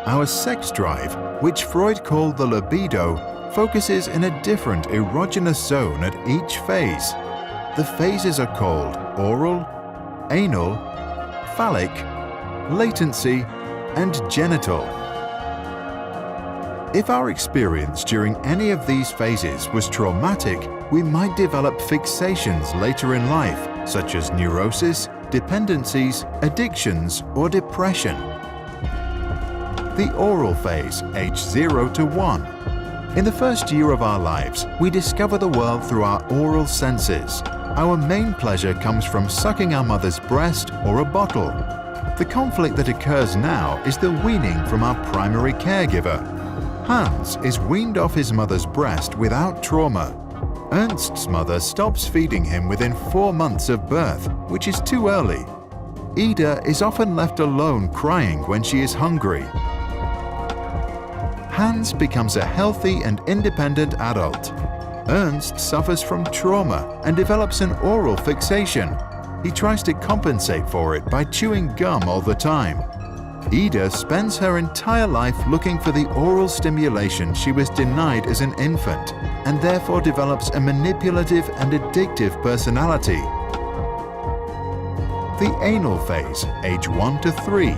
Our sex drive, which Freud called the libido, focuses in a different erogenous zone at each phase. The phases are called oral, anal, phallic, latency, and genital. If our experience during any of these phases was traumatic, we might develop fixations later in life, such as neurosis, dependencies, addictions, or depression. The oral phase, age 0 to 1. In the first year of our lives, we discover the world through our oral senses. Our main pleasure comes from sucking our mother's breast or a bottle. The conflict that occurs now is the weaning from our primary caregiver. Hans is weaned off his mother's breast without trauma. Ernst's mother stops feeding him within 4 months of birth, which is too early. Ida is often left alone crying when she is hungry. Hans becomes a healthy and independent adult. Ernst suffers from trauma and develops an oral fixation. He tries to compensate for it by chewing gum all the time. Ida spends her entire life looking for the oral stimulation she was denied as an infant, and therefore develops a manipulative and addictive personality. The anal phase, age 1 to 3.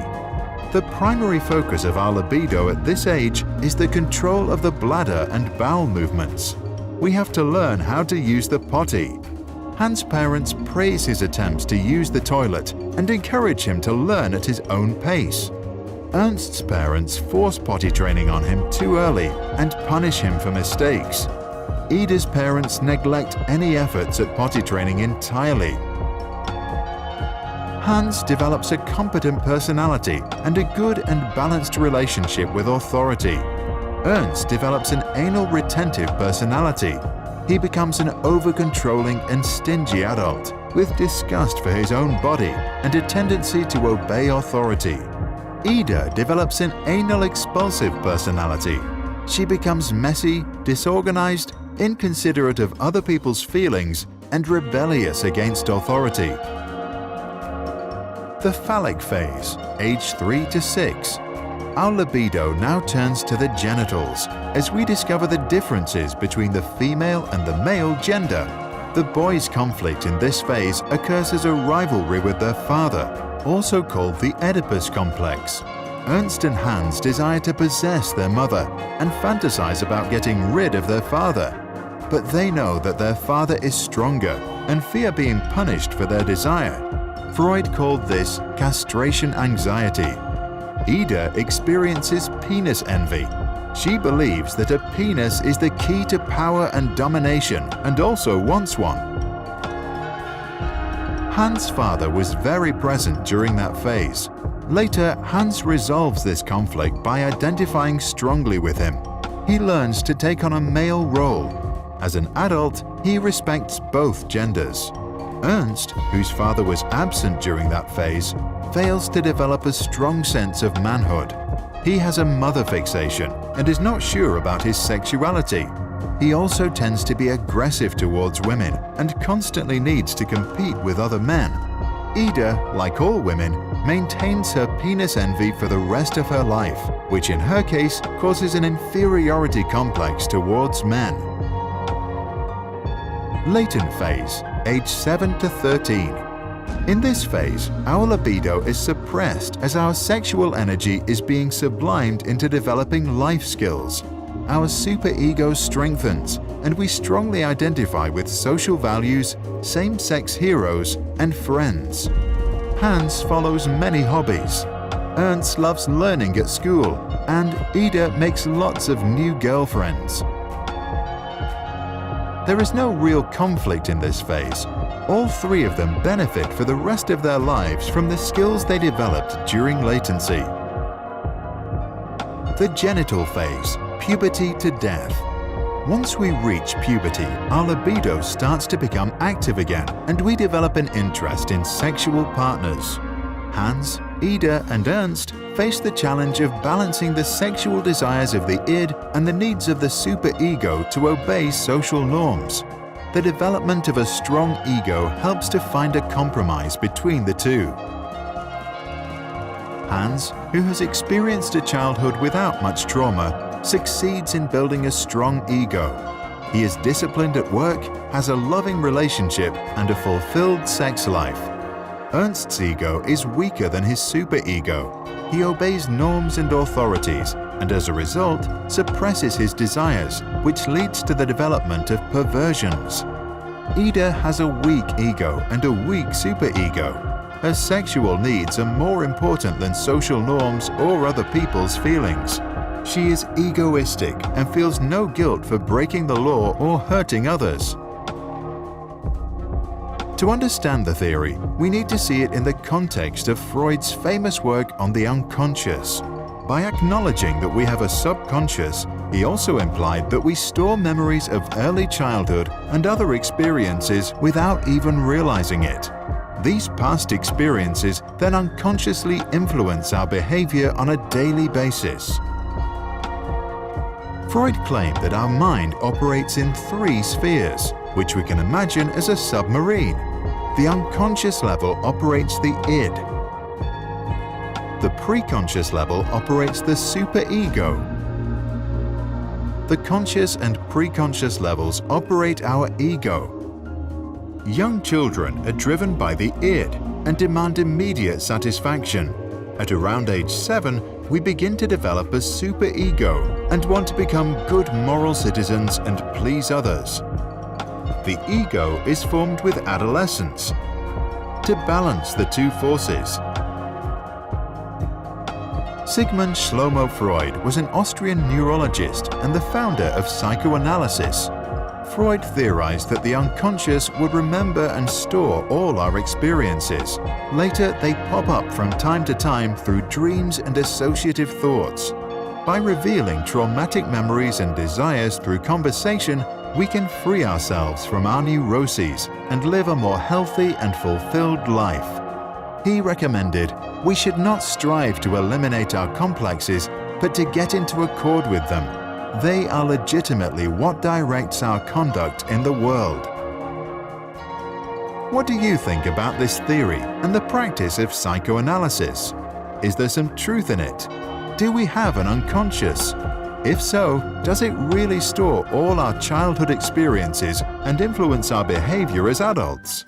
The primary focus of our libido at this age is the control of the bladder and bowel movements. We have to learn how to use the potty. Hans' parents praise his attempts to use the toilet and encourage him to learn at his own pace. Ernst's parents force potty training on him too early and punish him for mistakes. Ida's parents neglect any efforts at potty training entirely. Hans develops a competent personality and a good and balanced relationship with authority. Ernst develops an anal retentive personality. He becomes an over-controlling and stingy adult with disgust for his own body and a tendency to obey authority. Ida develops an anal expulsive personality. She becomes messy, disorganized, inconsiderate of other people's feelings, and rebellious against authority. The phallic phase, age 3 to 6. Our libido now turns to the genitals as we discover the differences between the female and the male gender. The boys' conflict in this phase occurs as a rivalry with their father, also called the Oedipus complex. Ernst and Hans desire to possess their mother and fantasize about getting rid of their father. But they know that their father is stronger and fear being punished for their desire. Freud called this castration anxiety. Ida experiences penis envy. She believes that a penis is the key to power and domination and also wants one. Hans' father was very present during that phase. Later, Hans resolves this conflict by identifying strongly with him. He learns to take on a male role. As an adult, he respects both genders. Ernst, whose father was absent during that phase, fails to develop a strong sense of manhood. He has a mother fixation and is not sure about his sexuality. He also tends to be aggressive towards women and constantly needs to compete with other men. Ida, like all women, maintains her penis envy for the rest of her life, which in her case causes an inferiority complex towards men. Latent phase, age 7 to 13. In this phase, our libido is suppressed as our sexual energy is being sublimed into developing life skills. Our superego strengthens, and we strongly identify with social values, same-sex heroes, and friends. Hans follows many hobbies. Ernst loves learning at school, and Ida makes lots of new girlfriends. There is no real conflict in this phase. All three of them benefit for the rest of their lives from the skills they developed during latency. The genital phase, puberty to death. Once we reach puberty, our libido starts to become active again, and we develop an interest in sexual partners. Hans, Ida, and Ernst face the challenge of balancing the sexual desires of the id and the needs of the superego to obey social norms. The development of a strong ego helps to find a compromise between the two. Hans, who has experienced a childhood without much trauma, succeeds in building a strong ego. He is disciplined at work, has a loving relationship, and a fulfilled sex life. Ernst's ego is weaker than his superego. He obeys norms and authorities, and as a result, suppresses his desires, which leads to the development of perversions. Ida has a weak ego and a weak superego. Her sexual needs are more important than social norms or other people's feelings. She is egoistic and feels no guilt for breaking the law or hurting others. To understand the theory, we need to see it in the context of Freud's famous work on the unconscious. By acknowledging that we have a subconscious, he also implied that we store memories of early childhood and other experiences without even realizing it. These past experiences then unconsciously influence our behavior on a daily basis. Freud claimed that our mind operates in 3 spheres, which we can imagine as a submarine. The unconscious level operates the id. The preconscious level operates the superego. The conscious and preconscious levels operate our ego. Young children are driven by the id and demand immediate satisfaction. At around age 7, we begin to develop a superego and want to become good moral citizens and please others. The ego is formed with adolescence to balance the 2 forces. Sigmund Shlomo Freud was an Austrian neurologist and the founder of psychoanalysis. Freud theorized that the unconscious would remember and store all our experiences. Later, they pop up from time to time through dreams and associative thoughts. By revealing traumatic memories and desires through conversation, we can free ourselves from our neuroses and live a more healthy and fulfilled life. He recommended we should not strive to eliminate our complexes, but to get into accord with them. They are legitimately what directs our conduct in the world. What do you think about this theory and the practice of psychoanalysis? Is there some truth in it? Do we have an unconscious? If so, does it really store all our childhood experiences and influence our behavior as adults?